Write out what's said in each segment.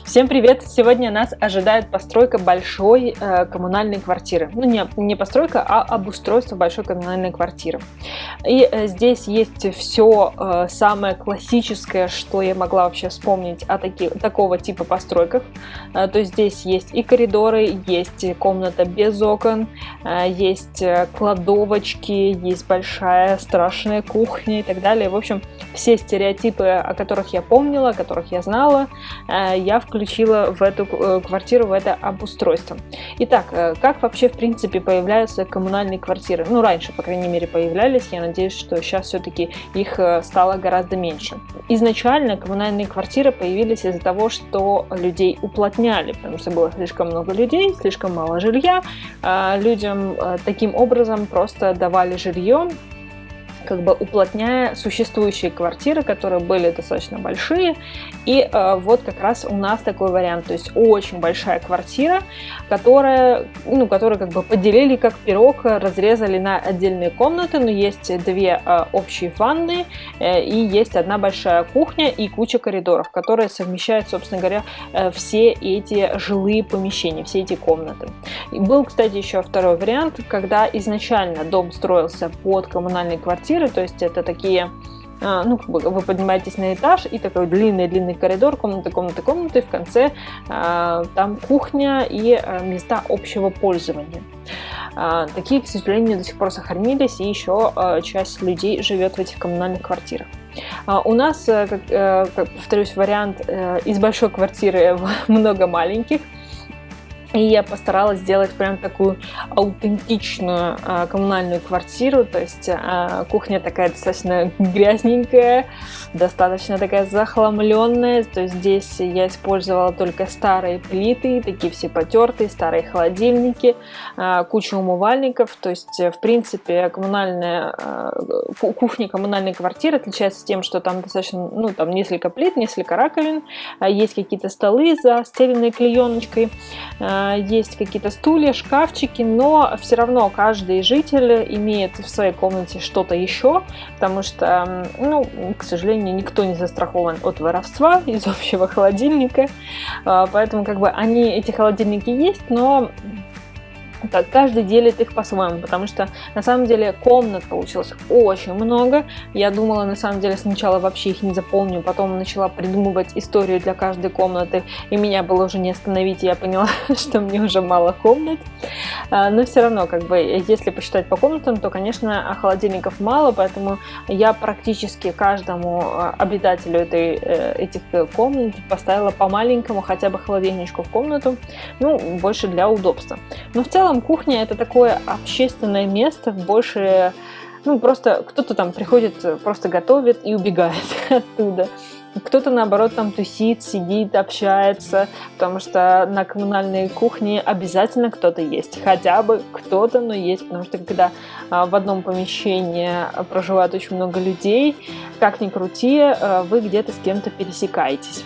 Всем привет! Сегодня нас ожидает постройка большой коммунальной квартиры. Ну, не постройка, а обустройство большой коммунальной квартиры. И здесь есть все самое классическое, что я могла вообще вспомнить о такого типа постройках. То есть здесь есть и коридоры, есть комната без окон, есть кладовочки, есть большая страшная кухня и так далее. В общем, все стереотипы, о которых я помнила, о которых я знала, я включила в эту квартиру, в это обустройство. Итак, как вообще в принципе появляются коммунальные квартиры? Ну, раньше, по крайней мере, появлялись. Я надеюсь, что сейчас все-таки их стало гораздо меньше. Изначально коммунальные квартиры появились из-за того, что людей уплотняли, потому что было слишком много людей, слишком мало жилья. Людям таким образом просто давали жилье, как бы уплотняя существующие квартиры, которые были достаточно большие. И вот как раз у нас такой вариант. То есть очень большая квартира, которую как бы поделили как пирог, разрезали на отдельные комнаты, но есть две общие ванны, и есть одна большая кухня и куча коридоров, которые совмещают, собственно говоря, все эти жилые помещения, все эти комнаты. И был, кстати, еще второй вариант, когда изначально дом строился под коммунальные квартиры, то есть это такие, вы поднимаетесь на этаж, и такой длинный коридор, комната, и в конце там кухня и места общего пользования. Такие, к сожалению, до сих пор сохранились, и еще часть людей живет в этих коммунальных квартирах. У нас, повторюсь, вариант из большой квартиры много маленьких. И я постаралась сделать прям такую аутентичную коммунальную квартиру, то есть кухня такая достаточно грязненькая, достаточно такая захламленная, то есть здесь я использовала только старые плиты, такие все потертые, старые холодильники, кучу умывальников, то есть в принципе кухня коммунальной квартиры отличается тем, что там достаточно, там несколько плит, несколько раковин, есть какие-то столы застеленные клееночкой, есть какие-то стулья, шкафчики, но все равно каждый житель имеет в своей комнате что-то еще, потому что, к сожалению, никто не застрахован от воровства из общего холодильника, поэтому эти холодильники есть, но каждый делит их по-своему, потому что на самом деле комнат получилось очень много. Я думала, на самом деле, сначала вообще их не заполню, потом начала придумывать историю для каждой комнаты, и меня было уже не остановить, и я поняла, что мне уже мало комнат. Но все равно, если посчитать по комнатам, то, конечно, холодильников мало, поэтому я практически каждому обитателю этих комнат поставила по маленькому хотя бы холодильничку в комнату, больше для удобства. Но в целом кухня — это такое общественное место, больше, просто кто-то там приходит, просто готовит и убегает оттуда. Кто-то, наоборот, там тусит, сидит, общается, потому что на коммунальной кухне обязательно кто-то есть. Хотя бы кто-то, но есть, потому что когда в одном помещении проживает очень много людей, как ни крути, вы где-то с кем-то пересекаетесь.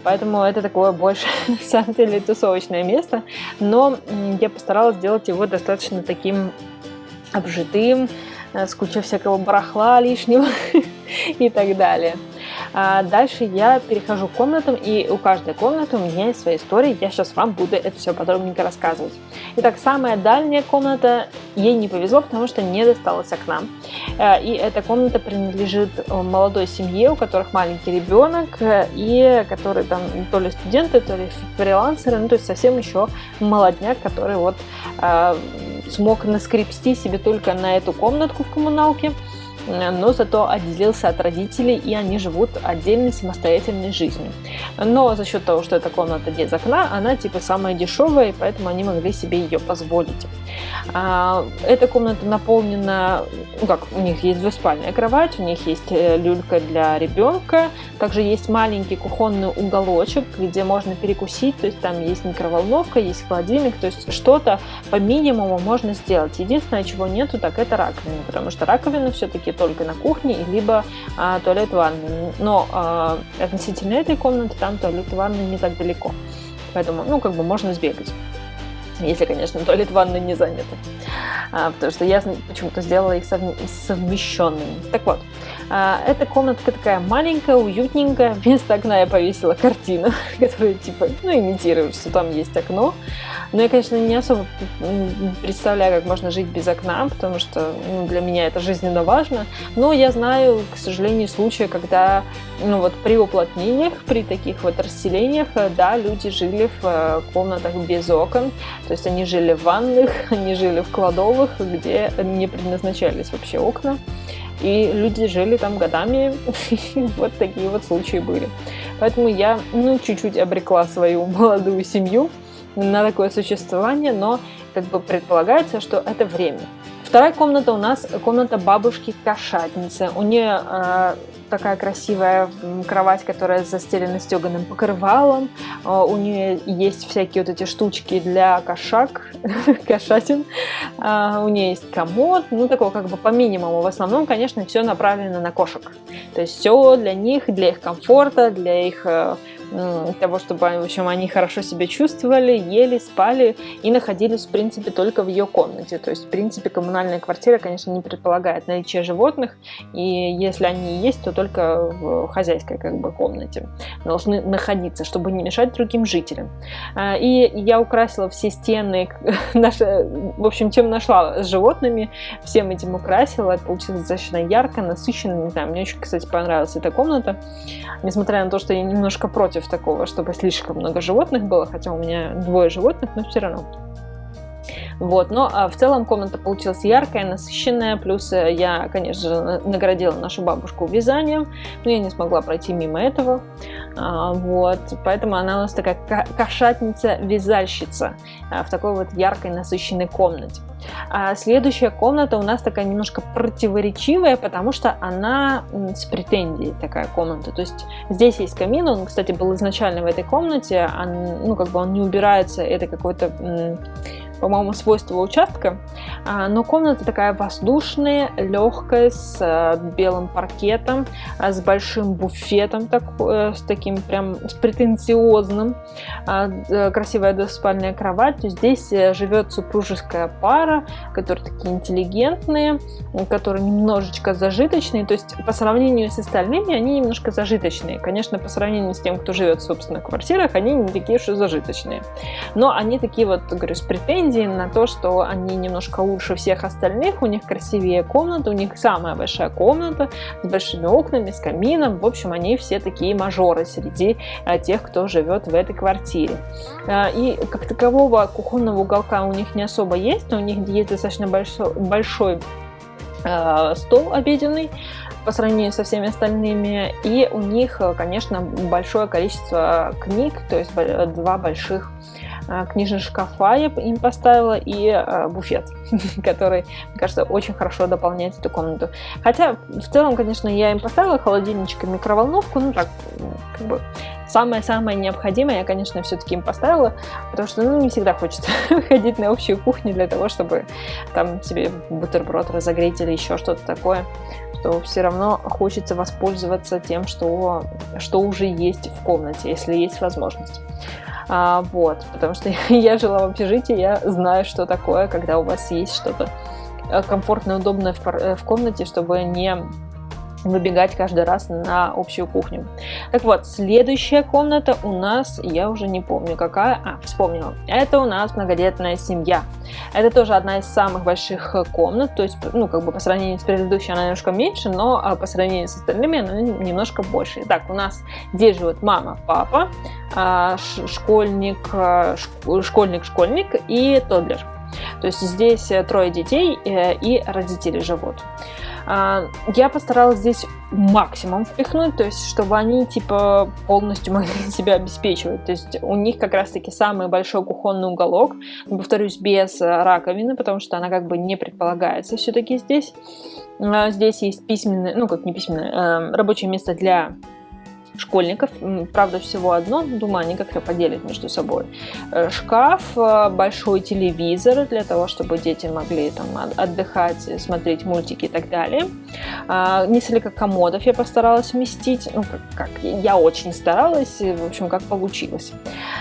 Поэтому это такое больше, на самом деле, тусовочное место, но я постаралась сделать его достаточно таким обжитым, с кучей всякого барахла лишнего и так далее. Дальше я перехожу к комнатам, и у каждой комнаты у меня есть своя история. Я сейчас вам буду это все подробненько рассказывать. Итак, самая дальняя комната, ей не повезло, потому что не досталось окна. И эта комната принадлежит молодой семье, у которых маленький ребенок, и которые там то ли студенты, то ли фрилансеры, то есть совсем еще молодняк, который смог наскребсти себе только на эту комнатку в коммуналке, но зато отделился от родителей, и они живут отдельной самостоятельной жизнью. Но за счет того, что эта комната без окна, она самая дешевая, и поэтому они могли себе ее позволить. Эта комната наполнена, у них есть двуспальная кровать, у них есть люлька для ребенка, также есть маленький кухонный уголочек, где можно перекусить, то есть там есть микроволновка, есть холодильник, то есть что-то по минимуму можно сделать. Единственное, чего нету, так это раковина, потому что раковина все-таки только на кухне, либо туалет, ванна. Но относительно этой комнаты там туалет и ванна не так далеко. Поэтому, можно сбегать. Если, конечно, туалет, ванна не заняты. Потому что я почему-то сделала их совмещенными. Так вот, эта комнатка такая маленькая, уютненькая. Вместо окна я повесила картина, которая типа, имитирует, что там есть окно. Но я, конечно, не особо представляю, как можно жить без окна, потому что для меня это жизненно важно. Но я знаю, к сожалению, случаи, когда при уплотнениях, при таких вот расселениях, да, люди жили в комнатах без окон. То есть они жили в ванных, они жили в кладовых, где не предназначались вообще окна. И люди жили там годами, вот такие вот случаи были. Поэтому я, чуть-чуть обрекла свою молодую семью на такое существование, но предполагается, что это время. Вторая комната у нас комната бабушки-кошатницы. У нее такая красивая кровать, которая застелена стеганым покрывалом. У нее есть всякие вот эти штучки для кошатин. У нее есть комод, такого по минимуму. В основном, конечно, все направлено на кошек. То есть все для них, для их комфорта, для их того, чтобы, в общем, они хорошо себя чувствовали, ели, спали и находились, в принципе, только в ее комнате. То есть, в принципе, коммунальная квартира, конечно, не предполагает наличие животных, и если они есть, то только в хозяйской комнате должны находиться, чтобы не мешать другим жителям. И я украсила все стены наши, в общем, чем нашла с животными, всем этим украсила. Это получилось достаточно ярко, насыщенно, не знаю, мне очень, кстати, понравилась эта комната, несмотря на то, что я немножко против такого, чтобы слишком много животных было, хотя у меня 2 животных, но все равно. Но в целом комната получилась яркая, насыщенная, плюс я, конечно же, наградила нашу бабушку вязанием, но я не смогла пройти мимо этого, поэтому она у нас такая кошатница-вязальщица в такой вот яркой, насыщенной комнате. Следующая комната у нас такая немножко противоречивая, потому что она с претензией такая комната. То есть здесь есть камин, он, кстати, был изначально в этой комнате, он не убирается, это какой-то, по-моему, свойство участка, но комната такая воздушная, легкая, с белым паркетом, с большим буфетом, с таким прям с претенциозным, красивая двуспальная кровать. То есть здесь живет супружеская пара, которые такие интеллигентные, которые немножечко зажиточные, то есть по сравнению с остальными они немножко зажиточные. Конечно, по сравнению с тем, кто живет в собственных квартирах, они не такие уж и зажиточные. Но они такие вот, говорю, с претензией на то, что они немножко лучше всех остальных, у них красивее комната, у них самая большая комната с большими окнами, с камином. В общем, они все такие мажоры среди тех, кто живет в этой квартире. И как такового кухонного уголка у них не особо есть, но у них есть достаточно большой стол обеденный по сравнению со всеми остальными, и у них, конечно, большое количество книг, то есть 2 больших книжных шкафа я им поставила, и буфет, который, мне кажется, очень хорошо дополняет эту комнату. Хотя, в целом, конечно, я им поставила холодильничек и микроволновку, самое-самое необходимое я, конечно, все-таки им поставила, потому что, не всегда хочется ходить на общую кухню для того, чтобы там себе бутерброд разогреть или еще что-то такое, что все равно хочется воспользоваться тем, что уже есть в комнате, если есть возможность. Потому что я жила в общежитии, я знаю, что такое, когда у вас есть что-то комфортное, удобное в комнате, чтобы не выбегать каждый раз на общую кухню. Так вот, следующая комната у нас, я уже не помню какая, вспомнила. Это у нас многодетная семья. Это тоже одна из самых больших комнат, то есть, по сравнению с предыдущей она немножко меньше, но по сравнению с остальными она немножко больше. Итак, у нас здесь живут мама, папа, школьник и тоддлер. То есть здесь 3 детей и родители живут. Я постаралась здесь максимум впихнуть, то есть чтобы они полностью могли себя обеспечивать. То есть у них как раз-таки самый большой кухонный уголок, повторюсь, без раковины, потому что она не предполагается все-таки здесь. Здесь есть рабочее место для школьников, правда, всего одно, думаю, они как-то поделят между собой. Шкаф, большой телевизор для того, чтобы дети могли отдыхать, смотреть мультики и так далее. Несколько комодов я постаралась вместить, я очень старалась, в общем, как получилось.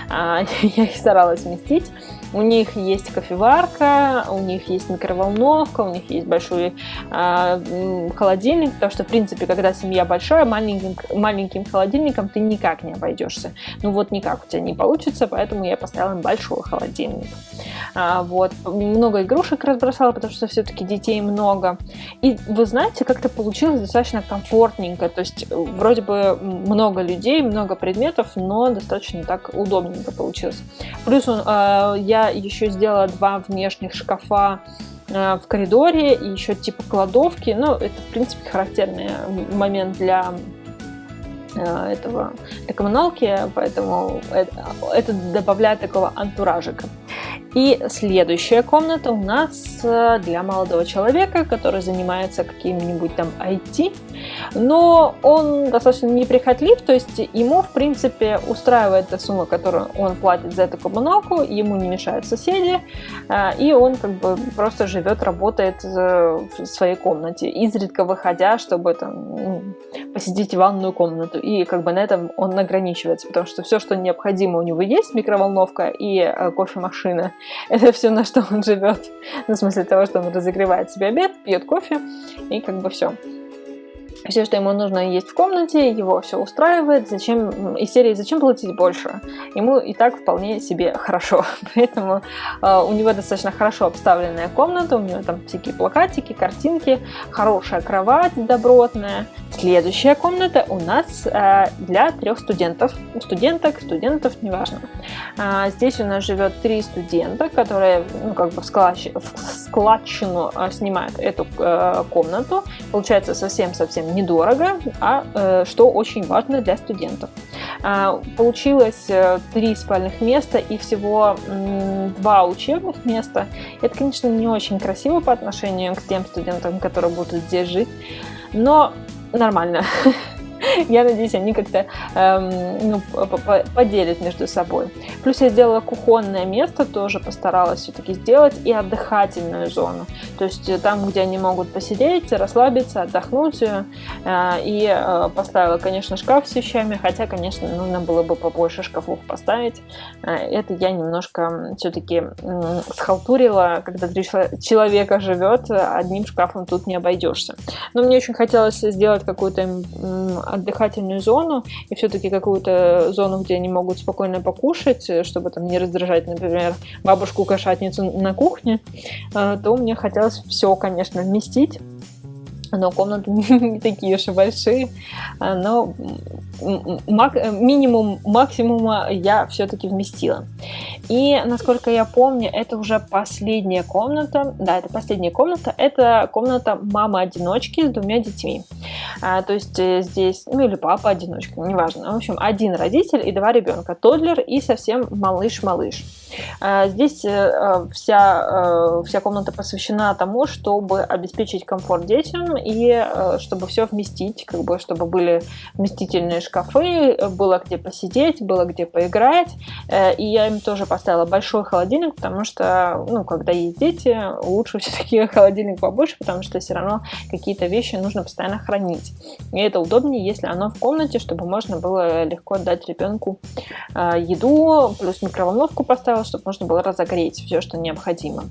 Я их старалась вместить. У них есть кофеварка, у них есть микроволновка, у них есть большой холодильник, потому что, в принципе, когда семья большая, маленьким холодильником холодильником ты никак не обойдешься. Ну вот никак у тебя не получится, поэтому я поставила им большой холодильник. Вот. Много игрушек разбросала, потому что все-таки детей много. И вы знаете, как-то получилось достаточно комфортненько. То есть вроде бы много людей, много предметов, но достаточно так удобненько получилось. Плюс я еще сделала 2 внешних шкафа в коридоре и еще типа кладовки. Ну, это, в принципе, характерный момент для коммуналки, поэтому это добавляет такого антуражика. И следующая комната у нас для молодого человека, который занимается каким-нибудь там IT, но он достаточно неприхотлив, то есть ему, в принципе, устраивает та сумма, которую он платит за эту коммуналку, ему не мешают соседи, и он как бы просто живет, работает в своей комнате, изредка выходя, чтобы там посетить ванную комнату, и как бы на этом он ограничивается, потому что все, что необходимо у него есть, микроволновка и кофемашина, это все, на что он живет. Ну, в смысле того, что он разогревает себе обед, пьет кофе, и как бы все. Все, что ему нужно есть в комнате, его все устраивает. Из серии «Зачем платить больше?» Ему и так вполне себе хорошо. Поэтому у него достаточно хорошо обставленная комната, у него там всякие плакатики, картинки, хорошая кровать добротная. Следующая комната у нас для 3 студентов. Студенток, студентов, неважно. Здесь у нас живет 3 студента, которые как бы в складчину снимают эту комнату. Получается совсем недорого, что очень важно для студентов. Получилось 3 спальных места и всего 2 учебных места. Это, конечно, не очень красиво по отношению к тем студентам, которые будут здесь жить, но нормально. Я надеюсь, они как-то поделят между собой. Плюс я сделала кухонное место, тоже постаралась все-таки сделать, и отдыхательную зону. То есть там, где они могут посидеть, расслабиться, отдохнуть. И поставила, конечно, шкаф с вещами, хотя, конечно, нужно было бы побольше шкафов поставить. Это я немножко все-таки схалтурила, когда 3 человека живет, одним шкафом тут не обойдешься. Но мне очень хотелось сделать какую-то отдыхательную зону и все-таки какую-то зону, где они могут спокойно покушать, чтобы там не раздражать, например, бабушку-кошатницу на кухне, то мне хотелось все, конечно, вместить. Но комнаты не такие уж и большие, но минимум максимума я все-таки вместила. И, насколько я помню, это уже последняя комната. Да, это последняя комната. Это комната мамы-одиночки с 2 детьми. То есть здесь, или папа-одиночка, неважно. В общем, 1 родитель и 2 ребенка. Тоддлер и совсем малыш-малыш. Здесь вся комната посвящена тому, чтобы обеспечить комфорт детям и чтобы все вместить, как бы, чтобы были вместительные шкафы, было где посидеть, было где поиграть. И я им тоже поставила большой холодильник, потому что, когда есть дети, лучше все-таки холодильник побольше, потому что все равно какие-то вещи нужно постоянно хранить. И это удобнее, если оно в комнате, чтобы можно было легко дать ребенку еду, плюс микроволновку поставила, чтобы можно было разогреть все, что необходимо.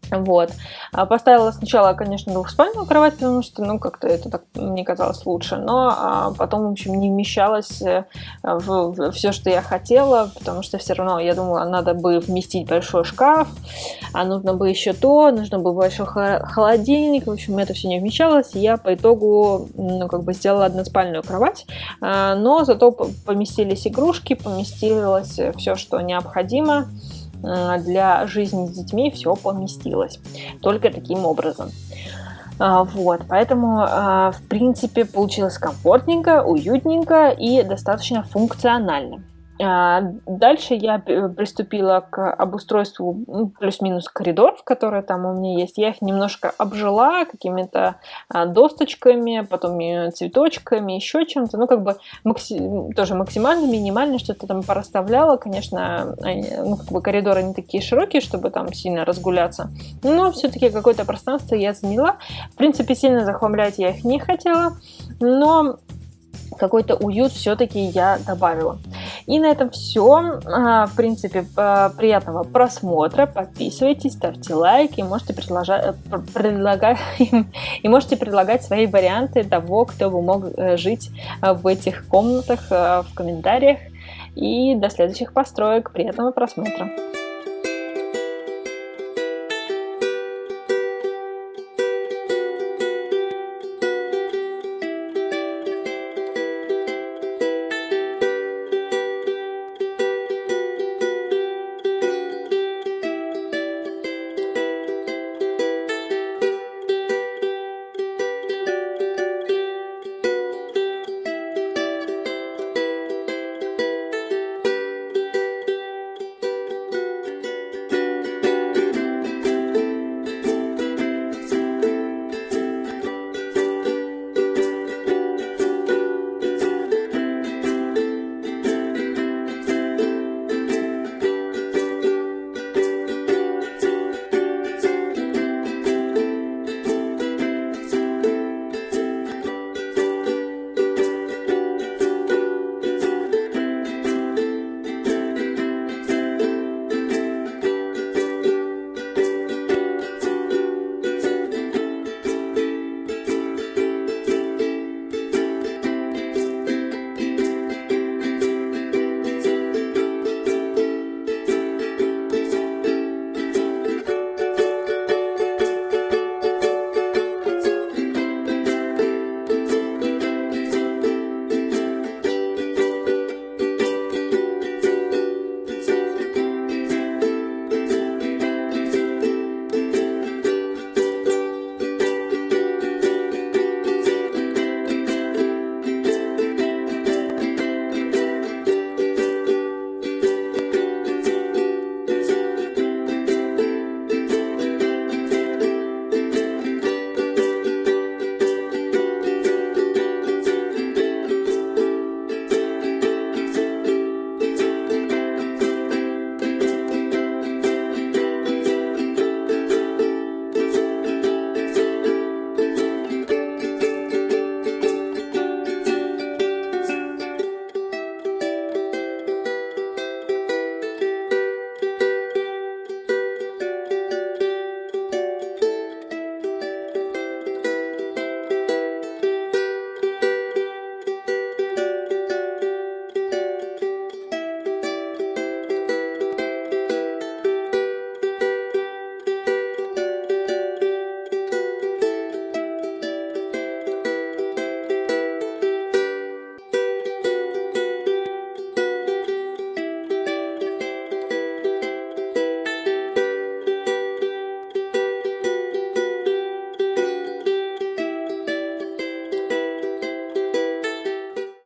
Вот. Поставила сначала, конечно, 2-спальную кровать, потому что, как-то это так мне казалось лучше, но потом, в общем, не вмещалось в все, что я хотела, потому что все равно, я думала, надо бы вместить большой шкаф, а нужно бы еще нужно был большой холодильник, в общем, это все не вмещалось, и я по итогу, сделала 1-спальную кровать, но зато поместились игрушки, поместилось все, что необходимо. Для жизни с детьми все поместилось. Только таким образом. Вот, поэтому, в принципе, получилось комфортненько, уютненько и достаточно функционально. Дальше я приступила к обустройству плюс-минус коридоров, которые там у меня есть. Я их немножко обжила какими-то досточками, потом цветочками, еще чем-то. Тоже максимально, минимально что-то там порасставляла. Конечно, коридоры не такие широкие, чтобы там сильно разгуляться. Но все-таки какое-то пространство я заняла. В принципе, сильно захламлять я их не хотела, но какой-то уют все-таки я добавила. И на этом все. В принципе, приятного просмотра. Подписывайтесь, ставьте лайк и можете предлагать свои варианты того, кто бы мог жить в этих комнатах в комментариях. И до следующих построек. Приятного просмотра.